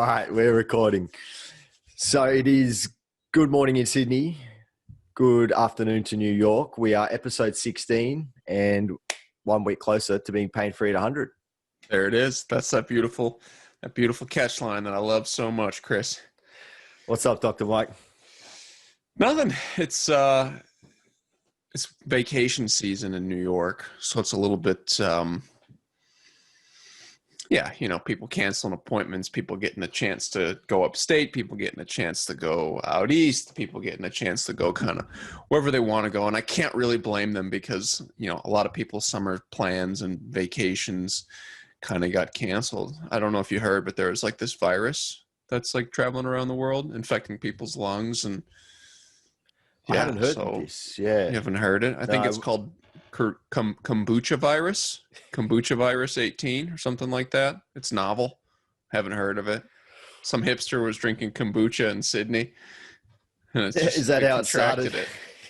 right, we're recording. So it is good morning in Sydney, good afternoon to New York. We are episode 16 and 1 week closer to being pain-free at 100. There it is. That's that beautiful catch line that I love so much, Chris. What's up, Dr. Mike? Nothing. It's vacation season in New York, so it's a little bit people canceling appointments, people getting a chance to go upstate, people getting a chance to go out east, people getting a chance to go kind of wherever they want to go. And I can't really blame them because, a lot of people's summer plans and vacations kind of got canceled. I don't know if you heard, but there's like this virus that's like traveling around the world, infecting people's lungs. And I haven't heard this. Yeah. You haven't heard it? I think it's called kombucha virus 18 or something like that. It's novel. Haven't heard of it. Some hipster was drinking kombucha in Sydney, and is that how it started?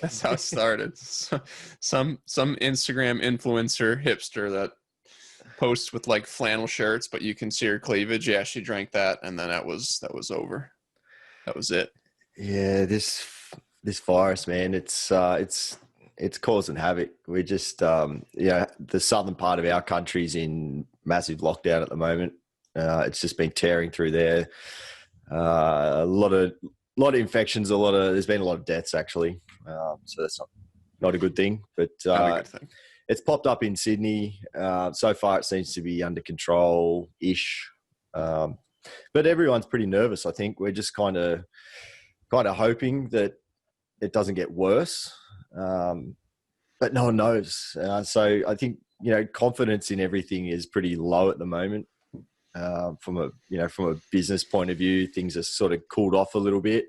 That's how it started. Some Instagram influencer hipster that posts with like flannel shirts, but you can see her cleavage. Yeah, she drank that, and then that was over. That was it. Yeah, this virus, man, it's causing havoc. We're just, the southern part of our country's in massive lockdown at the moment. It's just been tearing through there. A lot of infections. There's been a lot of deaths actually. So that's not a good thing. But Not a good thing. It's popped up in Sydney. So far, it seems to be under control-ish. But everyone's pretty nervous. I think we're just kind of hoping that it doesn't get worse. But no one knows. So I think, confidence in everything is pretty low at the moment. From a business point of view, things are sort of cooled off a little bit.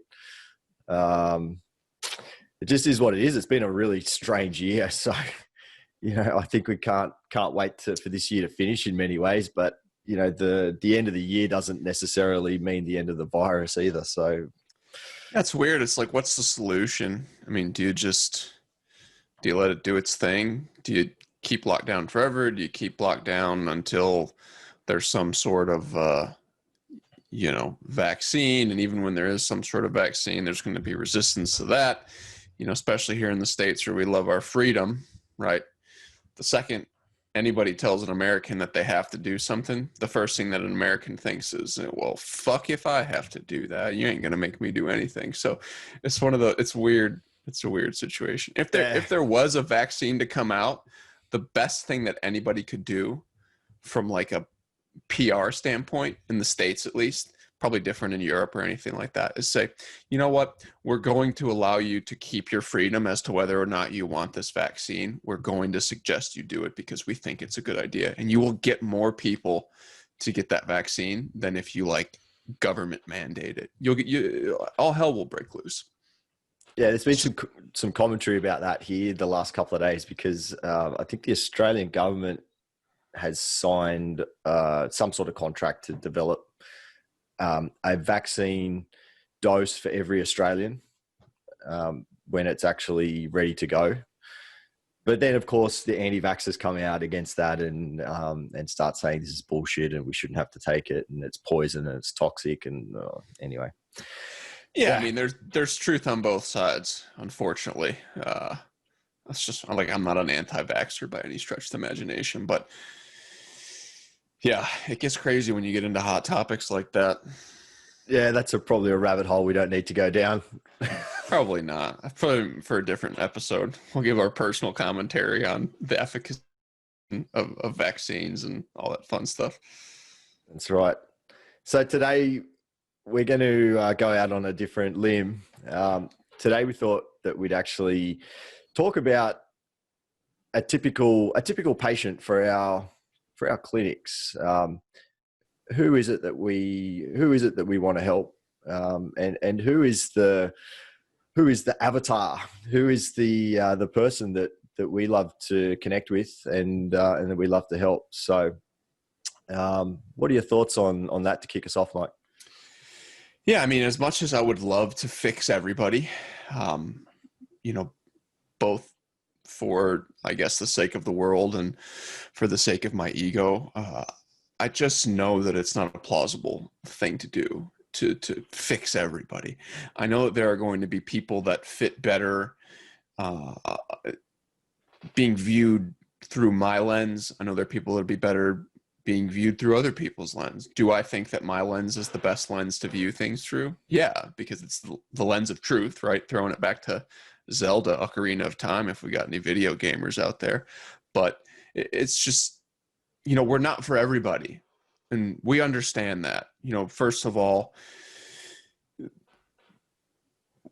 It just is what it is. It's been a really strange year. So, I think we can't wait for this year to finish in many ways, but the end of the year doesn't necessarily mean the end of the virus either. So that's weird. It's like, what's the solution? I mean, do you let it do its thing? Do you keep locked down forever? Do you keep locked down until there's some sort of, vaccine? And even when there is some sort of vaccine, there's going to be resistance to that, especially here in the States where we love our freedom, right? The second anybody tells an American that they have to do something, the first thing that an American thinks is, well, fuck if I have to do that. You ain't going to make me do anything. So it's it's weird. It's a weird situation. If there was a vaccine to come out, the best thing that anybody could do from like a PR standpoint, in the States at least, probably different in Europe or anything like that, is say, you know what, we're going to allow you to keep your freedom as to whether or not you want this vaccine. We're going to suggest you do it because we think it's a good idea. And you will get more people to get that vaccine than if you like government mandate it. All hell will break loose. Yeah, there's been some commentary about that here the last couple of days because I think the Australian government has signed some sort of contract to develop a vaccine dose for every Australian when it's actually ready to go. But then, of course, the anti-vaxxers come out against that and start saying this is bullshit and we shouldn't have to take it and it's poison and it's toxic and anyway. Yeah, I mean, there's truth on both sides, unfortunately. That's just like, I'm not an anti-vaxxer by any stretch of the imagination, but yeah, it gets crazy when you get into hot topics like that. Yeah, that's probably a rabbit hole we don't need to go down. Probably not. Probably for a different episode. We'll give our personal commentary on the efficacy of vaccines and all that fun stuff. That's right. So today we're going to go out on a different limb. Today we thought that we'd actually talk about a typical patient for our clinics. Who is it that we want to help? And who is the avatar? Who is the person that we love to connect with and that we love to help? So what are your thoughts on that to kick us off, Mike? Yeah, I mean, as much as I would love to fix everybody, both for, I guess, the sake of the world and for the sake of my ego, I just know that it's not a plausible thing to do to fix everybody. I know that there are going to be people that fit better uh, being viewed through my lens. I know there are people that would be better being viewed through other people's lens. Do I think that my lens is the best lens to view things through? Yeah, because it's the lens of truth, right? Throwing it back to Zelda, Ocarina of Time, if we got any video gamers out there. But it's just, we're not for everybody. And we understand that. First of all,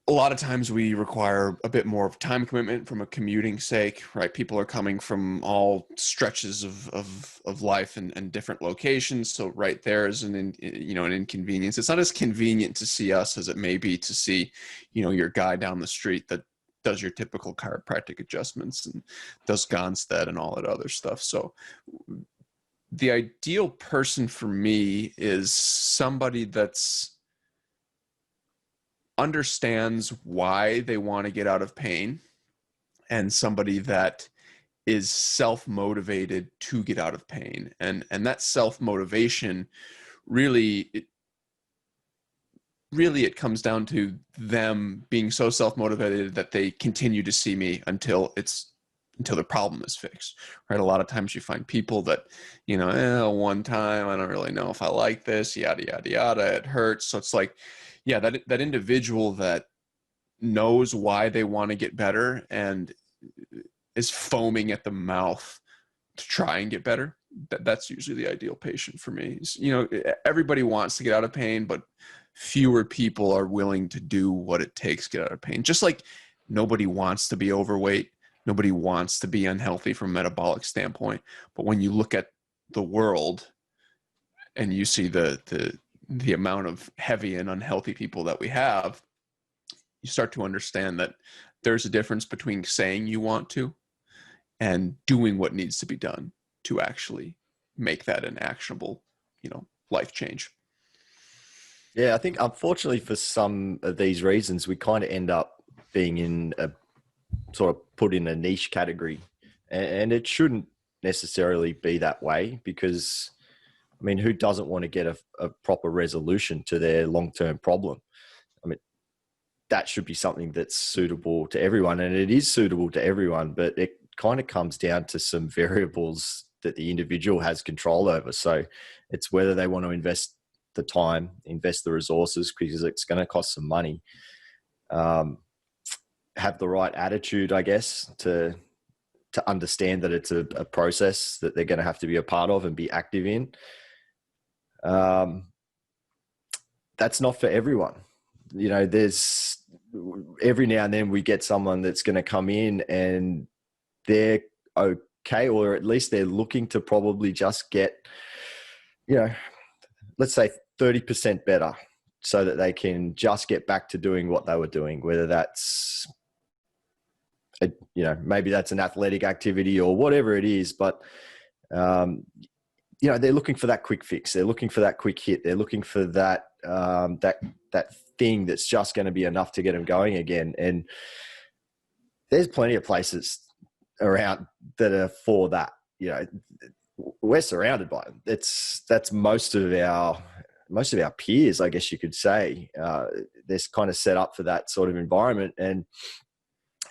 a lot of times we require a bit more of time commitment from a commuting sake, right? People are coming from all stretches of life and different locations. So right there is an inconvenience. It's not as convenient to see us as it may be to see, your guy down the street that does your typical chiropractic adjustments and does Gonstead and all that other stuff. So the ideal person for me is somebody that's understands why they want to get out of pain, and somebody that is self-motivated to get out of pain. And that self-motivation really it comes down to them being so self-motivated that they continue to see me until the problem is fixed, right? A lot of times you find people that, one time, I don't really know if I like this, yada, yada, yada, it hurts. So it's like, yeah, that individual that knows why they want to get better and is foaming at the mouth to try and get better, that's usually the ideal patient for me. Everybody wants to get out of pain, but fewer people are willing to do what it takes to get out of pain. Just like nobody wants to be overweight, nobody wants to be unhealthy from a metabolic standpoint. But when you look at the world and you see the amount of heavy and unhealthy people that we have, you start to understand that there's a difference between saying you want to and doing what needs to be done to actually make that an actionable, life change. Yeah, I think unfortunately for some of these reasons, we kind of end up being in a sort of put in a niche category, and it shouldn't necessarily be that way, because I mean, who doesn't want to get a proper resolution to their long-term problem? I mean, that should be something that's suitable to everyone, and it is suitable to everyone, but it kind of comes down to some variables that the individual has control over. So it's whether they want to invest the time, invest the resources, because it's going to cost some money, have the right attitude, I guess, to understand that it's a process that they're going to have to be a part of and be active in. That's not for everyone. There's every now and then we get someone that's going to come in and they're okay, or at least they're looking to probably just get, let's say 30% better, so that they can just get back to doing what they were doing, whether that's, maybe that's an athletic activity or whatever it is. But, they're looking for that quick fix. They're looking for that quick hit. They're looking for that, that thing that's just going to be enough to get them going again. And there's plenty of places around that are for that. We're surrounded by them. That's most of our peers, I guess you could say. They're kind of set up for that sort of environment. And,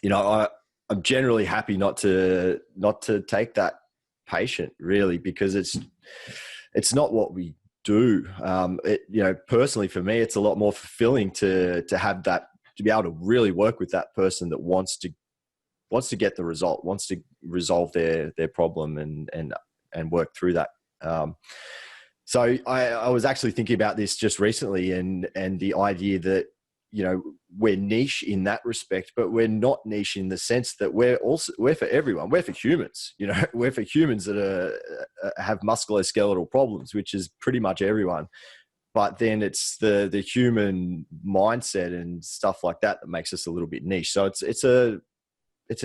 I'm generally happy not to take that patient, really, because it's not what we do. Personally for me, it's a lot more fulfilling to have that, to be able to really work with that person that wants to get the result, wants to resolve their problem and work through that. So I was actually thinking about this just recently, and the idea that, we're niche in that respect, but we're not niche in the sense that we're for everyone. We're for humans, we're for humans that have musculoskeletal problems, which is pretty much everyone. But then it's the human mindset and stuff like that makes us a little bit niche. So it's an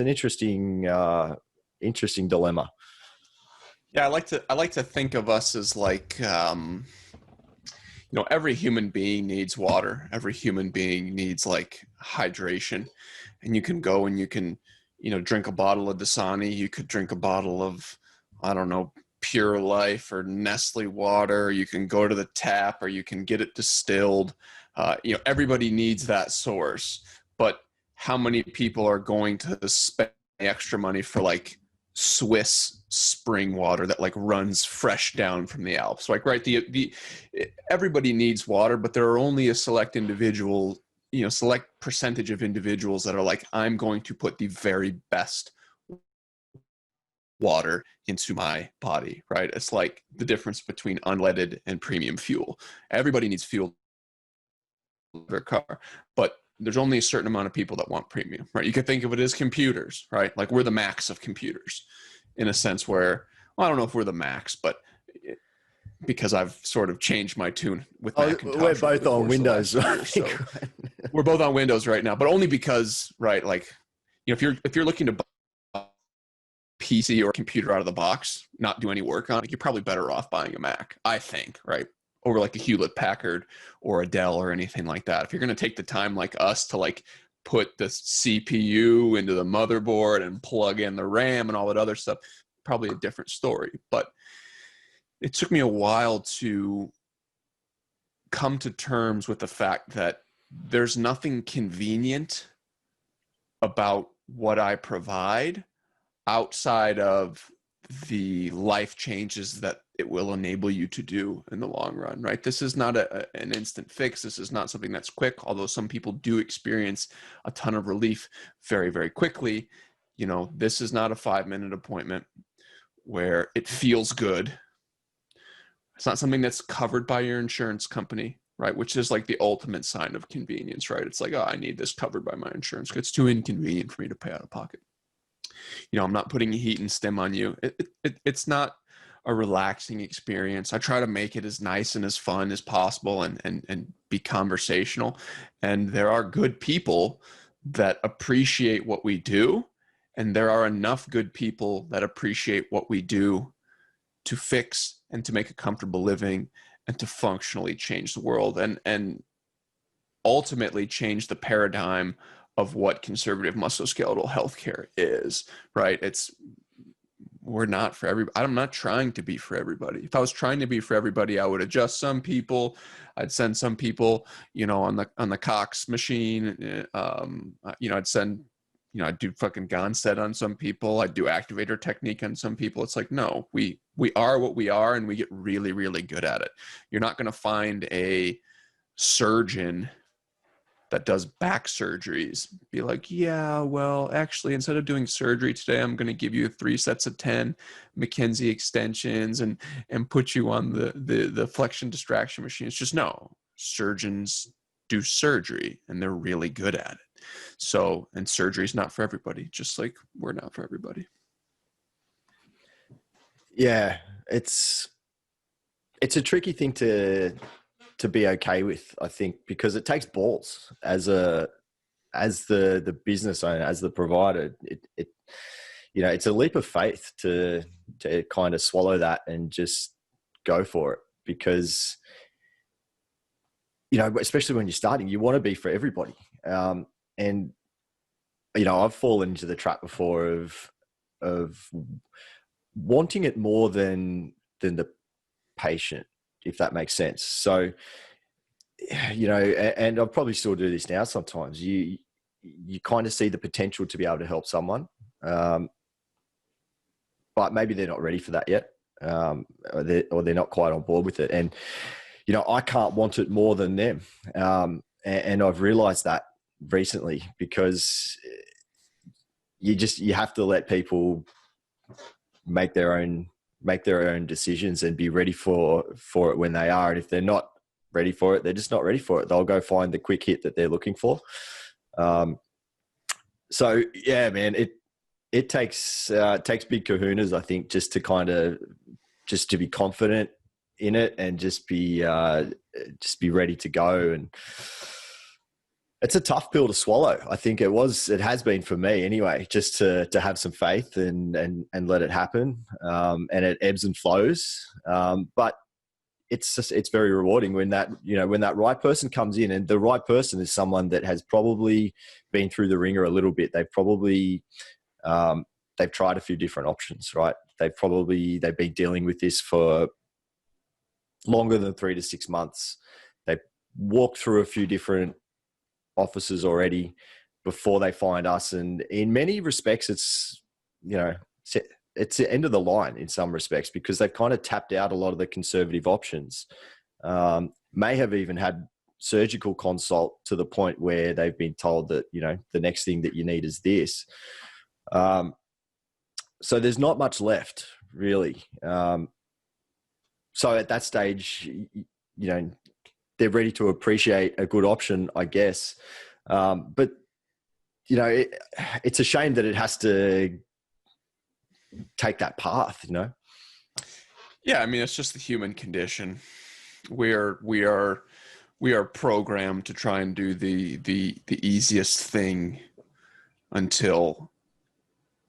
interesting dilemma. Yeah, I like to think of us as like, every human being needs water. Every human being needs like hydration, and you can go and you can, drink a bottle of Dasani. You could drink a bottle of, I don't know, Pure Life or Nestle water. You can go to the tap, or you can get it distilled. Everybody needs that source, but how many people are going to spend extra money for like Swiss spring water that like runs fresh down from the Alps? Like, right, everybody needs water, but there are only a select percentage of individuals that are like, I'm going to put the very best water into my body, right? It's like the difference between unleaded and premium fuel. Everybody needs fuel in their car, but there's only a certain amount of people that want premium, right? You could think of it as computers, right? Like, we're the max of computers in a sense where, well, I don't know if we're the max, but because I've sort of changed my tune with Macintosh. We're both on Windows. So we're both on Windows right now, but only because, right, like, if you're looking to buy PC or computer out of the box, not do any work on it, you're probably better off buying a Mac, I think, right? Over like a Hewlett Packard or a Dell or anything like that. If you're going to take the time like us to like put the CPU into the motherboard and plug in the RAM and all that other stuff, probably a different story. But it took me a while to come to terms with the fact that there's nothing convenient about what I provide outside of the life changes that it will enable you to do in the long run, right? This is not an instant fix. This is not something that's quick, although some people do experience a ton of relief very, very quickly. This is not a 5-minute appointment where it feels good. It's not something that's covered by your insurance company, right? Which is like the ultimate sign of convenience, right? It's like, oh, I need this covered by my insurance. It's too inconvenient for me to pay out of pocket. I'm not putting heat and stim on you. It's not a relaxing experience. I try to make it as nice and as fun as possible and be conversational. And there are good people that appreciate what we do. And there are enough good people that appreciate what we do to fix and to make a comfortable living and to functionally change the world and ultimately change the paradigm of what conservative musculoskeletal healthcare is, right? We're not for everybody. I'm not trying to be for everybody. If I was trying to be for everybody, I would adjust some people. I'd send some people, on the Cox machine. I'd send, I'd do fucking Gonstead on some people. I'd do activator technique on some people. It's like, no, we are what we are, and we get really, really good at it. You're not going to find a surgeon that does back surgeries be like, yeah, well, actually, instead of doing surgery today, I'm going to give you 3 sets of 10 McKenzie extensions and put you on the flexion distraction machine. It's just, no, surgeons do surgery and they're really good at it. So, and surgery is not for everybody, just like we're not for everybody. Yeah, it's a tricky thing to be okay with, I think, because it takes balls as the business owner, as the provider. It's a leap of faith to kind of swallow that and just go for it, because especially when you're starting, you want to be for everybody. And I've fallen into the trap before of wanting it more than the patient, if that makes sense. So, and I'll probably still do this now sometimes. You kind of see the potential to be able to help someone, but maybe they're not ready for that yet, or they're not quite on board with it. And, I can't want it more than them. And I've realized that recently, because you have to let people make their own decisions and be ready for it when they are. And if they're not ready for it, they're just not ready for it. They'll go find the quick hit that they're looking for. So yeah, man, it takes big kahunas, I think, just to be confident in it and just be ready to go. And it's a tough pill to swallow. I think it has been for me anyway, just to have some faith and let it happen. And it ebbs and flows. But it's very rewarding when that right person comes in, and the right person is someone that has probably been through the ringer a little bit. They've probably, they've tried a few different options, right? they've been dealing with this for longer than 3 to 6 months. They walked through a few different offices already before they find us. And in many respects, it's the end of the line in some respects, because they've kind of tapped out a lot of the conservative options. May have even had surgical consult to the point where they've been told that, the next thing that you need is this. So there's not much left, really. So at that stage, they're ready to appreciate a good option, I guess. But, it's a shame that it has to take that path, Yeah, I mean, it's just the human condition. We are programmed to try and do the easiest thing until,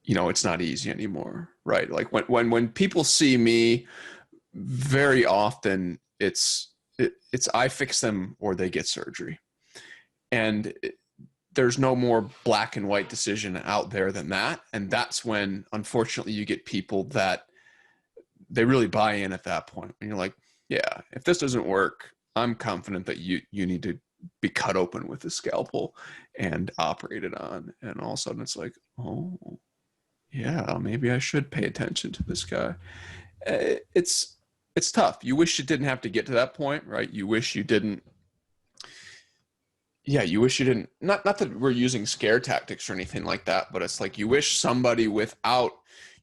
it's not easy anymore, right? Like when people see me, very often it's I fix them or they get surgery. And there's no more black and white decision out there than that. And that's when, unfortunately, you get people that they really buy in at that point. And you're like, yeah, if this doesn't work, I'm confident that you need to be cut open with a scalpel and operated on. And all of a sudden it's like, oh, yeah, maybe I should pay attention to this guy. It's tough. You wish it didn't have to get to that point, right? You wish you didn't. Yeah, you wish you didn't. Not that we're using scare tactics or anything like that, but it's like you wish somebody without,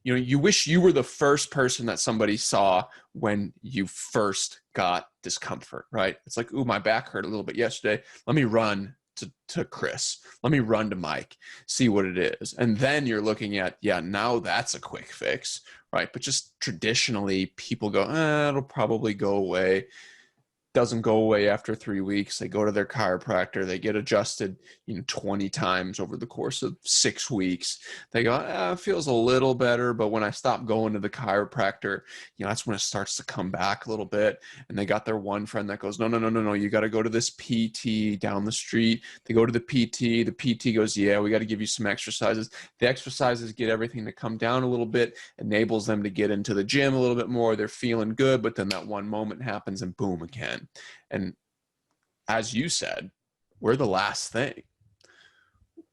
you wish you were the first person that somebody saw when you first got discomfort, right? It's like, ooh, my back hurt a little bit yesterday. Let me run to Chris. Let me run to Mike, see what it is. And then you're looking at, yeah, now that's a quick fix, right? But just traditionally, people go, it'll probably go away. Doesn't go away after 3 weeks. They go to their chiropractor. They get adjusted, 20 times over the course of 6 weeks. They go, it feels a little better. But when I stop going to the chiropractor, that's when it starts to come back a little bit. And they got their one friend that goes, no. You got to go to this PT down the street. They go to the PT. The PT goes, yeah, we got to give you some exercises. The exercises get everything to come down a little bit, enables them to get into the gym a little bit more. They're feeling good. But then that one moment happens and boom, again. And as you said, we're the last thing.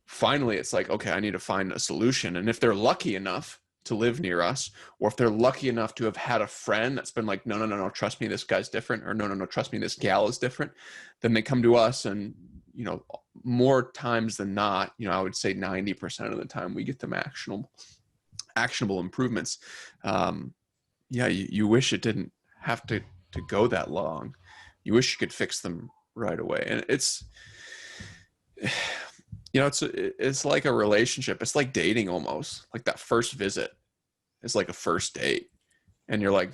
Finally, it's like, okay, I need to find a solution. And if they're lucky enough to live near us, or if they're lucky enough to have had a friend that's been like, no, trust me, this guy's different, or no, trust me, this gal is different, then they come to us and, more times than not, I would say 90% of the time we get them actionable improvements. You wish it didn't have to go that long. You wish you could fix them right away. And it's like a relationship. It's like dating almost. Like that first visit is like a first date. And you're like,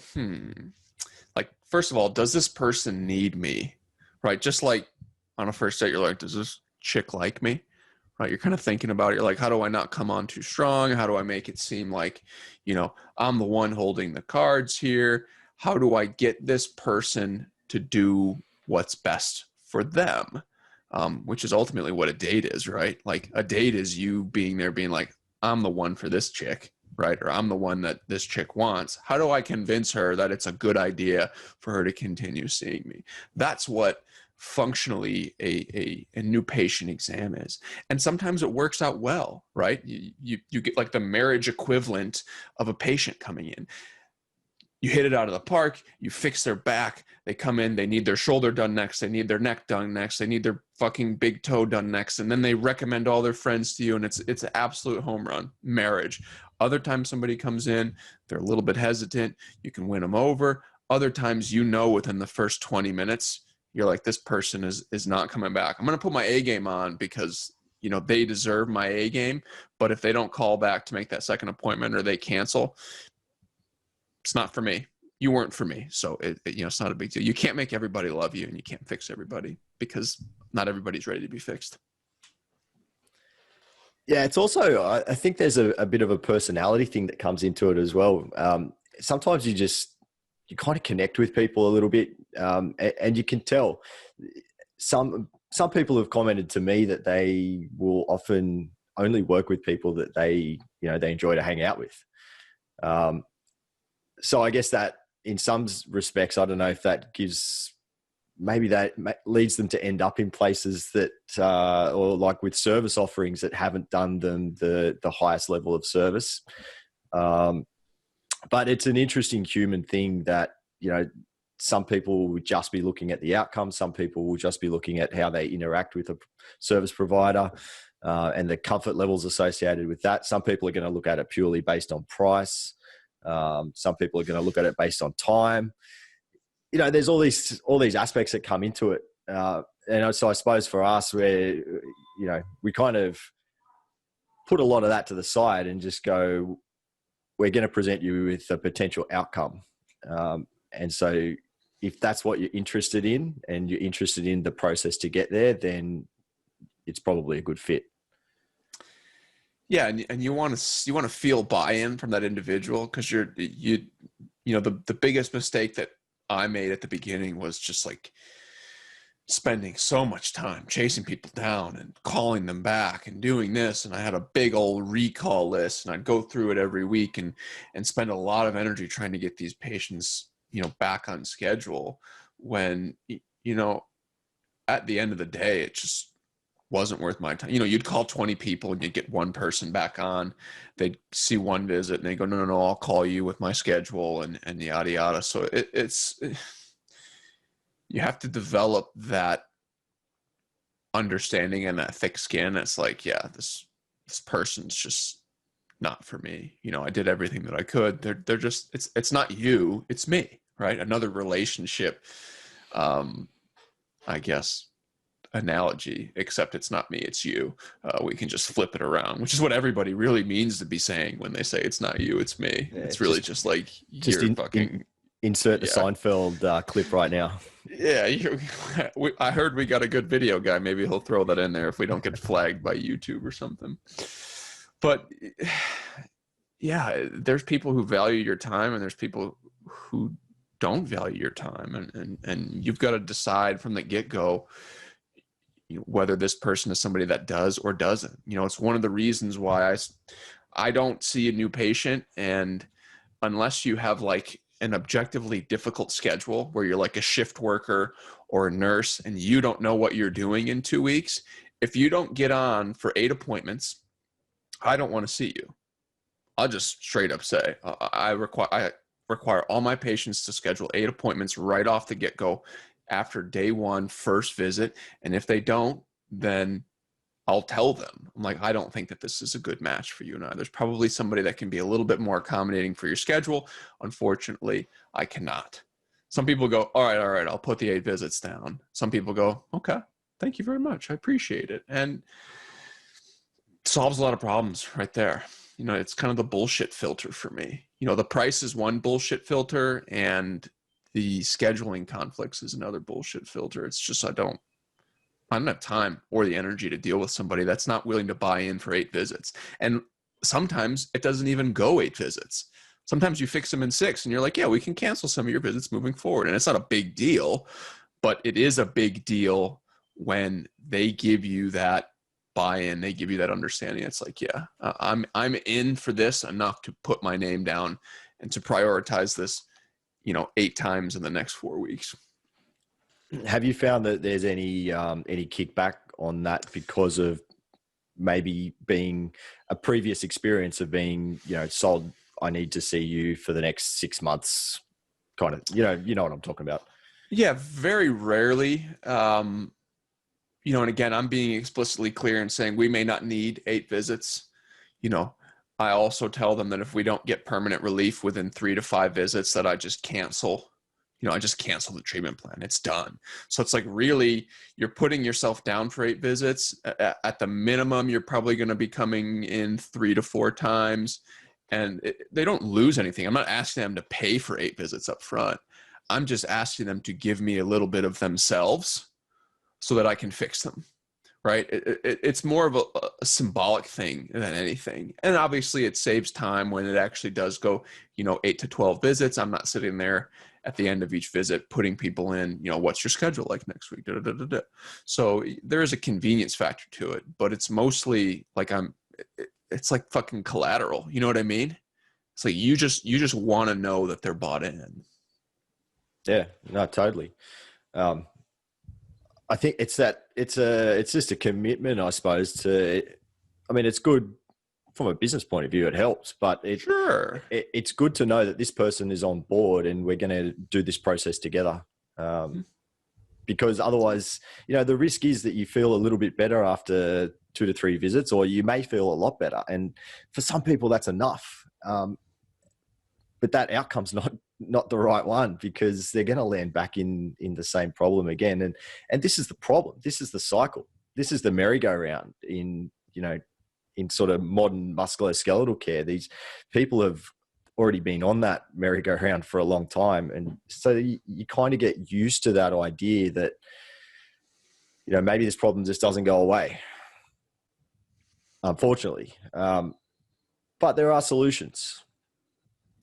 like, first of all, does this person need me? Right? Just like on a first date, you're like, does this chick like me? Right? You're kind of thinking about it. You're like, how do I not come on too strong? How do I make it seem like, I'm the one holding the cards here? How do I get this person to do what's best for them? Which is ultimately what a date is, right? Like a date is you being there being like, I'm the one for this chick, right? Or I'm the one that this chick wants. How do I convince her that it's a good idea for her to continue seeing me? That's what functionally a new patient exam is. And sometimes it works out well, right? You get like the marriage equivalent of a patient coming in. You hit it out of the park, you fix their back, they come in, they need their shoulder done next, they need their neck done next, they need their fucking big toe done next, and then they recommend all their friends to you, and it's an absolute home run. Marriage. Other times somebody comes in, they're a little bit hesitant, you can win them over. Other times, within the first 20 minutes, you're like, this person is not coming back. I'm going to put my A game on because, they deserve my A game, but if they don't call back to make that second appointment or they cancel, it's not for me. You weren't for me. So it's not a big deal. You can't make everybody love you, and you can't fix everybody because not everybody's ready to be fixed. Yeah. It's also, I think there's a bit of a personality thing that comes into it as well. Sometimes you kind of connect with people a little bit. And you can tell some people have commented to me that they will often only work with people that they enjoy to hang out with. So I guess that in some respects, I don't know if that gives, maybe that leads them to end up in places that, or like with service offerings that haven't done them the highest level of service. But it's an interesting human thing that, some people will just be looking at the outcomes. Some people will just be looking at how they interact with a service provider and the comfort levels associated with that. Some people are going to look at it purely based on price. Some people are going to look at it based on time. There's all these aspects that come into it. And so I suppose for us, we kind of put a lot of that to the side and just go, we're going to present you with a potential outcome. And so if that's what you're interested in and you're interested in the process to get there, then it's probably a good fit. Yeah. And you want to feel buy-in from that individual, because the biggest mistake that I made at the beginning was just like spending so much time chasing people down and calling them back and doing this. And I had a big old recall list, and I'd go through it every week and spend a lot of energy trying to get these patients, back on schedule, when, at the end of the day, it just wasn't worth my time. You'd call 20 people and you'd get one person back on. They'd see one visit and they go, no, I'll call you with my schedule and yada, yada. So you have to develop that understanding and that thick skin. It's like, yeah, this person's just not for me. I did everything that I could. They're just, it's not you, it's me, right? Another relationship, I guess, analogy, except it's not me, it's you. We can just flip it around, which is what everybody really means to be saying when they say it's not you, it's me. Yeah, it's really just like, insert the Seinfeld clip right now. Yeah, I heard we got a good video guy. Maybe he'll throw that in there if we don't get flagged by YouTube or something. But yeah, there's people who value your time and there's people who don't value your time. And you've got to decide from the get-go whether this person is somebody that does or doesn't. It's one of the reasons why I don't see a new patient, and unless you have like an objectively difficult schedule where you're like a shift worker or a nurse and you don't know what you're doing in 2 weeks, if you don't get on for 8 appointments, I don't want to see you. I'll just straight up say, I require all my patients to schedule 8 appointments right off the get-go after day 1, first visit. And if they don't, then I'll tell them. I'm like, I don't think that this is a good match for you and I. There's probably somebody that can be a little bit more accommodating for your schedule. Unfortunately, I cannot. Some people go, all right, I'll put the 8 visits down. Some people go, okay, thank you very much, I appreciate it. And solves a lot of problems right there. It's kind of the bullshit filter for me. The price is one bullshit filter, and the scheduling conflicts is another bullshit filter. It's just, I don't have time or the energy to deal with somebody that's not willing to buy in for 8 visits. And sometimes it doesn't even go 8 visits. Sometimes you fix them in 6 and you're like, yeah, we can cancel some of your visits moving forward. And it's not a big deal, but it is a big deal when they give you that buy-in, they give you that understanding. It's like, yeah, I'm in for this enough to put my name down and to prioritize this, 8 times in the next 4 weeks. Have you found that there's any kickback on that because of maybe being a previous experience of being, sold, I need to see you for the next 6 months, kind of, you know what I'm talking about? Yeah, very rarely. And again, I'm being explicitly clear and saying we may not need 8 visits. I also tell them that if we don't get permanent relief within 3 to 5 visits, that I just cancel. I just cancel the treatment plan. It's done. So it's like, really, you're putting yourself down for 8 visits. At the minimum, you're probably going to be coming in 3 to 4 times, and they don't lose anything. I'm not asking them to pay for 8 visits up front. I'm just asking them to give me a little bit of themselves so that I can fix them, right? It's more of a symbolic thing than anything. And obviously it saves time when it actually does go, 8 to 12 visits. I'm not sitting there at the end of each visit putting people in, what's your schedule like next week? So there is a convenience factor to it, but it's mostly like it's like fucking collateral. You know what I mean? It's like you just want to know that they're bought in. Yeah, no, totally. I think it's just a commitment, I suppose, I mean, it's good from a business point of view, it helps, but it's good to know that this person is on board and we're going to do this process together. Because otherwise, the risk is that you feel a little bit better after 2 to 3 visits, or you may feel a lot better. And for some people that's enough. But that outcome's not the right one, because they're going to land back in the same problem again. And this is the problem. This is the cycle. This is the merry-go-round in sort of modern musculoskeletal care. These people have already been on that merry-go-round for a long time. And so you kind of get used to that idea that, maybe this problem just doesn't go away, unfortunately. But there are solutions.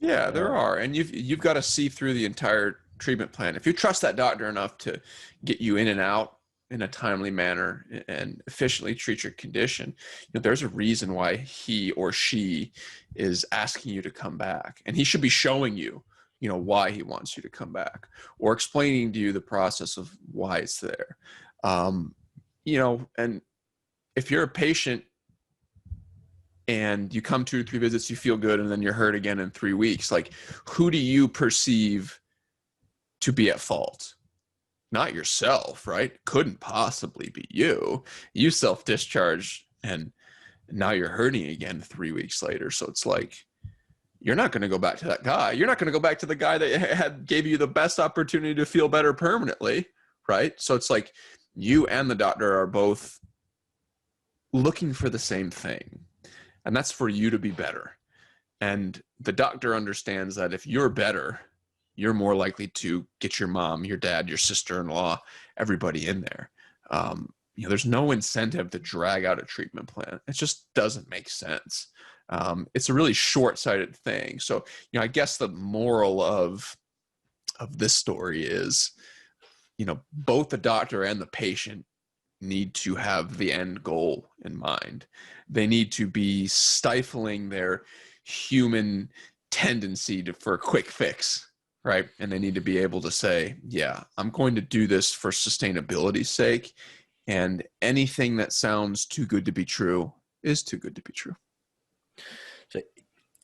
Yeah, there are. And you've got to see through the entire treatment plan. If you trust that doctor enough to get you in and out in a timely manner and efficiently treat your condition, there's a reason why he or she is asking you to come back. And he should be showing you, why he wants you to come back, or explaining to you the process of why it's there. And if you're a patient and you come 2 to 3 visits, you feel good, and then you're hurt again in 3 weeks, like, who do you perceive to be at fault? Not yourself, right? Couldn't possibly be you. You self-discharged, and now you're hurting again 3 weeks later. So it's like, you're not going to go back to that guy. You're not going to go back to the guy that gave you the best opportunity to feel better permanently, right? So it's like you and the doctor are both looking for the same thing. And that's for you to be better. And the doctor understands that if you're better, you're more likely to get your mom, your dad, your sister-in-law, everybody in there. There's no incentive to drag out a treatment plan. It just doesn't make sense. It's a really short-sighted thing. So, I guess the moral of this story is, both the doctor and the patient need to have the end goal in mind. They need to be stifling their human tendency for a quick fix, right? And they need to be able to say, yeah, I'm going to do this for sustainability's sake, and anything that sounds too good to be true is too good to be true. So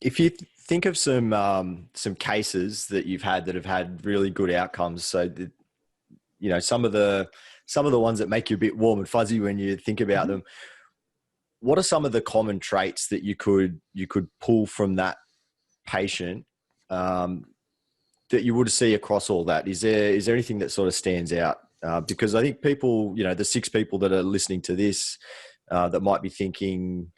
if you think of some cases that you've had that have had really good outcomes, so that, some of the ones that make you a bit warm and fuzzy when you think about them, what are some of the common traits that you could pull from that patient that you would see across all that? Is there anything that sort of stands out? Because I think people, the 6 people that are listening to this that might be thinking,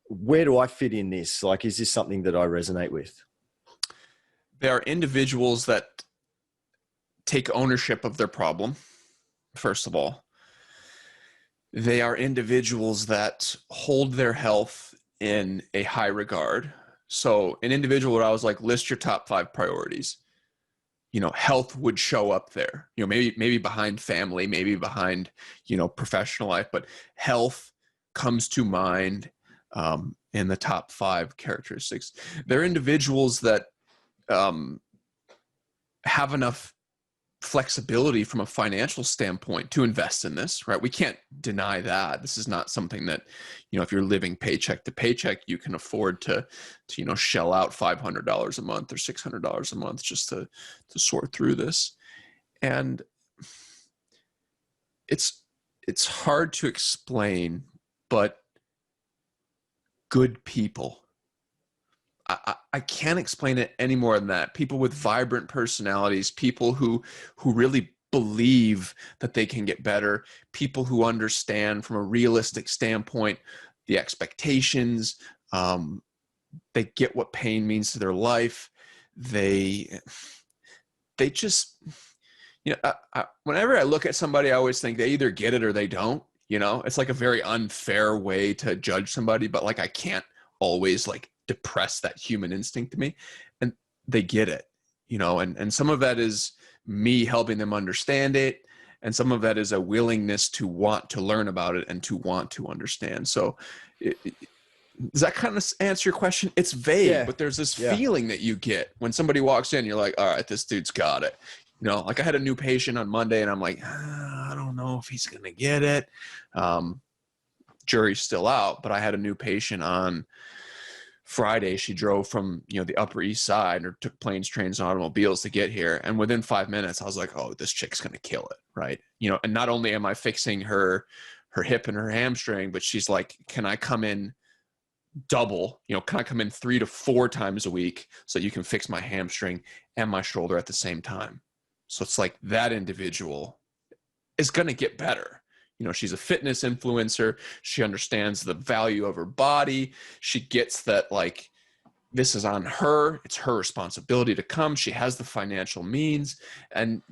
where do I fit in this? Like, is this something that I resonate with? There are individuals that take ownership of their problem, first of all. They are individuals that hold their health in a high regard. So an individual where I was like, list your top 5 priorities. Health would show up there. Maybe behind family, maybe behind, professional life, but health comes to mind in the top 5 characteristics. They're individuals that have enough flexibility from a financial standpoint to invest in this, right? We can't deny that. This is not something that, if you're living paycheck to paycheck, you can afford to shell out $500 a month or $600 a month just to sort through this. And it's hard to explain, but good people. I can't explain it any more than that. People with vibrant personalities, people who really believe that they can get better, people who understand from a realistic standpoint the expectations. They get what pain means to their life. They just, whenever I look at somebody, I always think they either get it or they don't. It's like a very unfair way to judge somebody, but like I can't always like depress that human instinct to me, and they get it, and some of that is me helping them understand it, and some of that is a willingness to want to learn about it and to want to understand. So Does that kind of answer your question? It's vague, Yeah. but there's this Yeah. feeling that you get when somebody walks in, you're like, all right, this dude's got it. You know, like I had a new patient on Monday and I'm like, I don't know if he's going to get it. Jury's still out, but I had a new patient on Friday. She drove from, you know, the Upper East Side or took planes, trains, and automobiles to get here. And within 5 minutes, I was like, oh, this chick's going to kill it. Right. You know, and not only am I fixing her hip and her hamstring, but she's like, can I come in double, you know, can I come in 3 to 4 times a week so you can fix my hamstring and my shoulder at the same time? So it's like that individual is going to get better. You know, she's a fitness influencer. She understands the value of her body. She gets that, like, this is on her. It's her responsibility to come. She has the financial means, and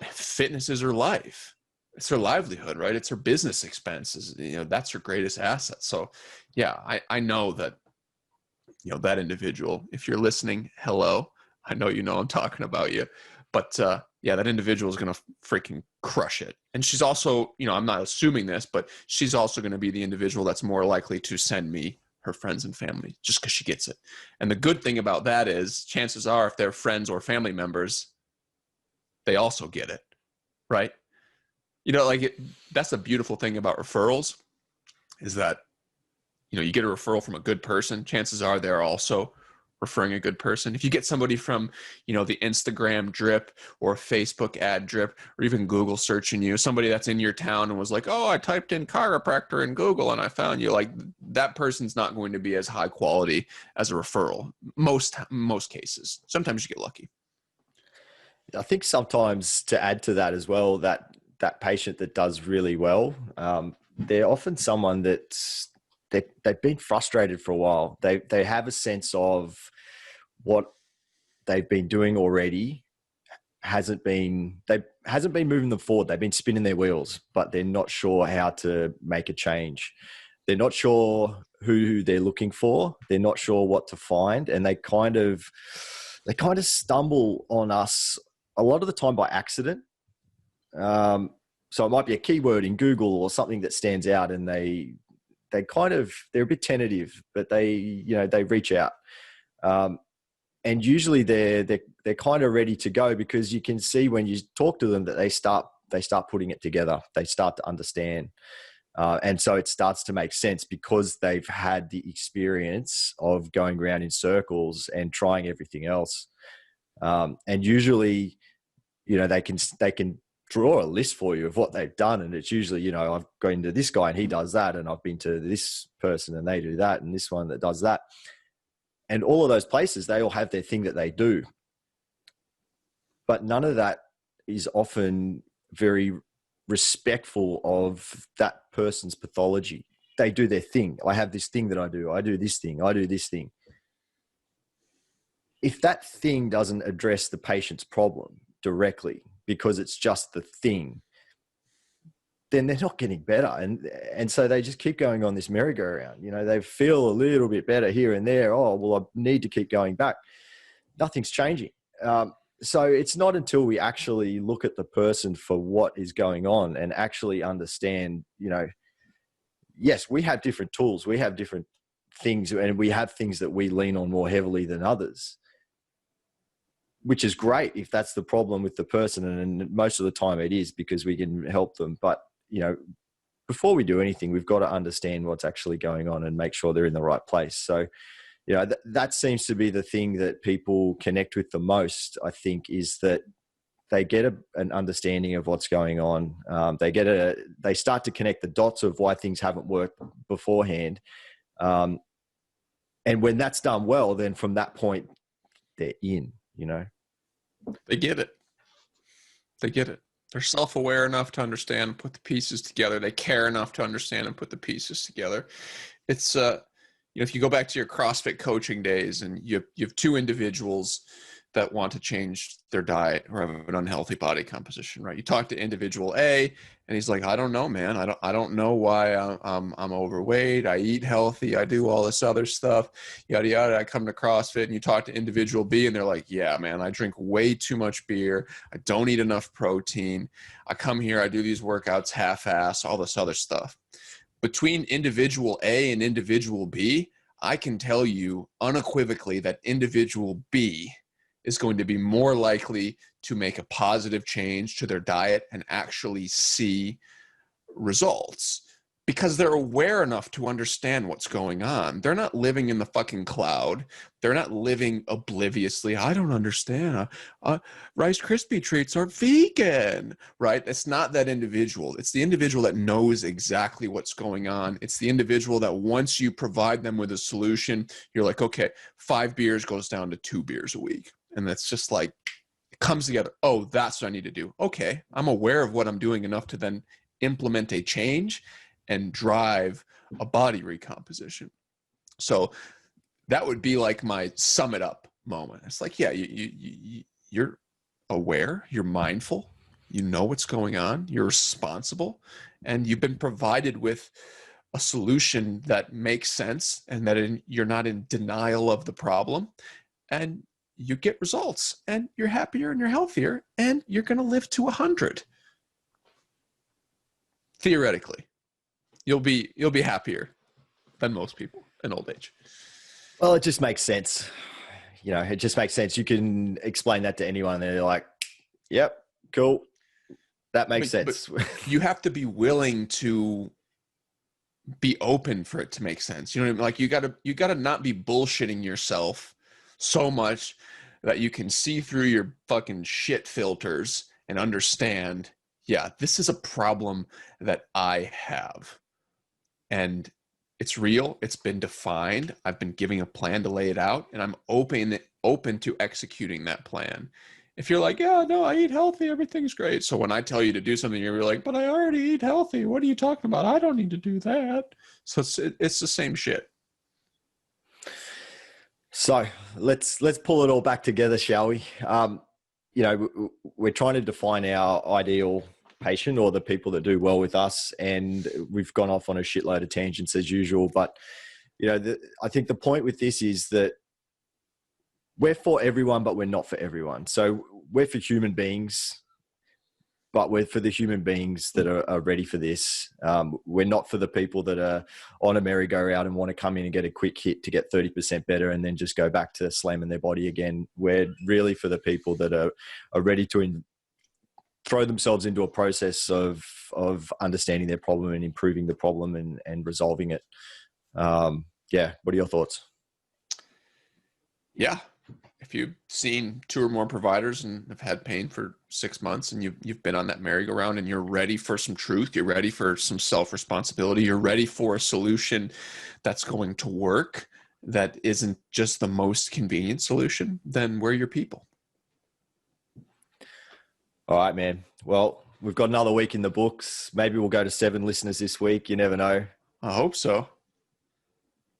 fitness is her life. It's her livelihood, right? It's her business expenses. You know, that's her greatest asset. So yeah, I know that, you know, that individual, if you're listening, hello, I know, you know, I'm talking about you, but yeah, that individual is going to freaking crush it. And she's also, you know, I'm not assuming this, but she's also going to be the individual that's more likely to send me her friends and family just because she gets it. And the good thing about that is chances are if they're friends or family members, they also get it, right? You know, like that's a beautiful thing about referrals is that, you know, you get a referral from a good person. Chances are they're also referring a good person. If you get somebody from, you know, the Instagram drip or Facebook ad drip, or even Google searching you, somebody that's in your town and was like, oh, I typed in chiropractor in Google and I found you, like that person's not going to be as high quality as a referral. Most cases. Sometimes you get lucky. I think sometimes to add to that as well, that patient that does really well, they're often someone that's they've been frustrated for a while. They have a sense of what they've been doing already hasn't been moving them forward. They've been spinning their wheels, but they're not sure how to make a change. They're not sure who they're looking for. They're not sure what to find, and they kind of stumble on us a lot of the time by accident. So it might be a keyword in Google or something that stands out, and they're a bit tentative, but they reach out. And usually they're kind of ready to go because you can see when you talk to them that they start putting it together. They start to understand. And so it starts to make sense because they've had the experience of going around in circles and trying everything else. And usually, you know, they can draw a list for you of what they've done. And it's usually, you know, I've gone to this guy and he does that. And I've been to this person and they do that. And this one that does that. And all of those places, they all have their thing that they do. But none of that is often very respectful of that person's pathology. They do their thing. I have this thing that I do. I do this thing. I do this thing. If that thing doesn't address the patient's problem directly because it's just the thing, then they're not getting better. And so they just keep going on this merry-go-round. You know, they feel a little bit better here and there. Oh, well, I need to keep going back. Nothing's changing. So it's not until we actually look at the person for what is going on and actually understand, you know, yes, we have different tools. We have different things, and we have things that we lean on more heavily than others, which is great if that's the problem with the person. And most of the time it is, because we can help them. But, you know, before we do anything, we've got to understand what's actually going on and make sure they're in the right place. So, you know, that seems to be the thing that people connect with the most, I think, is that they get an understanding of what's going on. They start to connect the dots of why things haven't worked beforehand. And when that's done well, then from that point, they're in, you know. They get it. They get it. They're self-aware enough to understand and put the pieces together. They care enough to understand and put the pieces together. It's, you know, if you go back to your CrossFit coaching days and you have two individuals that want to change their diet or have an unhealthy body composition, right? You talk to individual A and he's like, I don't know, man. I don't know why I'm overweight. I eat healthy. I do all this other stuff, yada, yada. I come to CrossFit and you talk to individual B and they're like, yeah, man, I drink way too much beer. I don't eat enough protein. I come here, I do these workouts half-ass, all this other stuff. Between individual A and individual B, I can tell you unequivocally that individual B is going to be more likely to make a positive change to their diet and actually see results because they're aware enough to understand what's going on. They're not living in the fucking cloud. They're not living obliviously. I don't understand. Rice Krispie treats are vegan, right? It's not that individual. It's the individual that knows exactly what's going on. It's the individual that once you provide them with a solution, you're like, okay, 5 beers goes down to 2 beers a week. And that's just like, it comes together. Oh, that's what I need to do. Okay, I'm aware of what I'm doing enough to then implement a change and drive a body recomposition. So that would be like my sum it up moment. It's like, yeah, you're aware, you're mindful, you know what's going on, you're responsible, and you've been provided with a solution that makes sense and that you're not in denial of the problem, and you get results, and you're happier and you're healthier, and you're going to live to 100. Theoretically, you'll be happier than most people in old age. Well, it just makes sense. You know, it just makes sense. You can explain that to anyone and they're like, yep, cool. That makes sense. But you have to be willing to be open for it to make sense. You know what I mean? Like you gotta not be bullshitting yourself so much that you can see through your fucking shit filters and understand, yeah, this is a problem that I have. And it's real. It's been defined. I've been giving a plan to lay it out, and I'm open to executing that plan. If you're like, yeah, no, I eat healthy, everything's great. So when I tell you to do something, you're like, but I already eat healthy. What are you talking about? I don't need to do that. So it's the same shit. So let's pull it all back together, shall we? You know, we're trying to define our ideal patient or the people that do well with us, and we've gone off on a shitload of tangents as usual. But you know, I think the point with this is that we're for everyone, but we're not for everyone. So we're for human beings, but we're for the human beings that are ready for this. We're not for the people that are on a merry-go-round and want to come in and get a quick hit to get 30% better and then just go back to slamming their body again. We're really for the people that are ready to throw themselves into a process of understanding their problem and improving the problem and resolving it. Yeah. What are your thoughts? Yeah. If you've seen 2 or more providers and have had pain for 6 months and you've been on that merry-go-round and you're ready for some truth, you're ready for some self-responsibility, you're ready for a solution that's going to work, that isn't just the most convenient solution, then we're your people. All right, man. Well, we've got another week in the books. Maybe we'll go to 7 listeners this week. You never know. I hope so.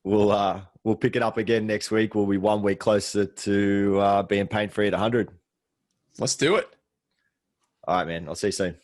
We'll pick it up again next week. We'll be 1 week closer to being pain-free at 100. Let's do it. All right, man. I'll see you soon.